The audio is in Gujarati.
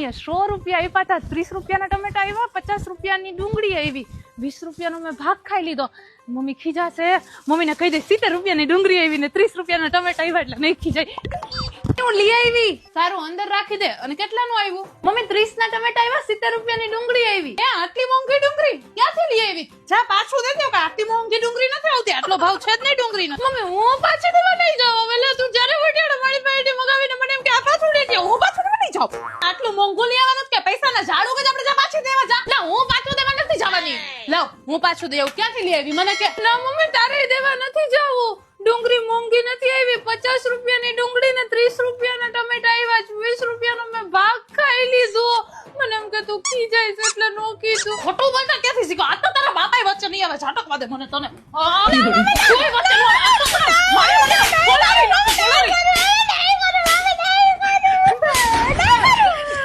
મમ્મીએ 100 રૂપિયા આપ્યા હતા, 30 રૂપિયાના ટમેટા આવ્યા, 50 રૂપિયાની ડુંગળી આવી, 20 રૂપિયાનો મેં ભાગ ખાઈ લીધો. મમ્મી ખીજાશે, મમ્મીને કહી દે 70 રૂપિયાની ડુંગળી આવી ને 30 રૂપિયાના ટમેટા આવ્યા એટલે નહીં ખીજાય. હું લઈ આવી. સારું અંદર રાખી દે. અને કેટલાનું આવ્યું? મમ્મી 30 ના ટમેટા આવ્યા, 70 રૂપિયાની ડુંગળી આવી. એ આટલી મોંઘી ડુંગળી ક્યાંથી લઈ આવી? જા પાછું દે દે કે આટલી મોંઘી ડુંગળી નથી આવતી, આટલો ભાવ છે જ નહીં ડુંગળીનો. મમ્મી હું પાછી દેવા નહીં જાઉં. હવે તું જ્યારે વડિયાળો મારી પાસેથી મગાવીને મને એમ કે આ પાછું દે દે, હું પાછું દેવા નહીં જાઉં. આટલું મોંઘું લઈ આવવાનું કે પૈસાના ઝાડુ કે આપણે જા પાછી દેવા જા. ના હું પાછું દેવા નથી જવાની. લાવ હું પાછું દે. ક્યાંથી લઈ આવી? મને કે ના મમ્મી તારે દેવા નથી જાવું, ડુંગળી મોંઘી નથી આવી, 50 રૂપિયાની ડુંગળી ને 30 રૂપિયાના ટમેટા આવ્યા, 20 રૂપિયાનો મેં ભાગ ખાઈ લીધો. મને એમ કે તું ખીજાય છે એટલે નો કીધું. ખોટું બોલતા ક્યાંથી શીખો? આ તો તારા બાપાએ વચ્ચે નહીં આવે. ઝાટકવા દે મને તને.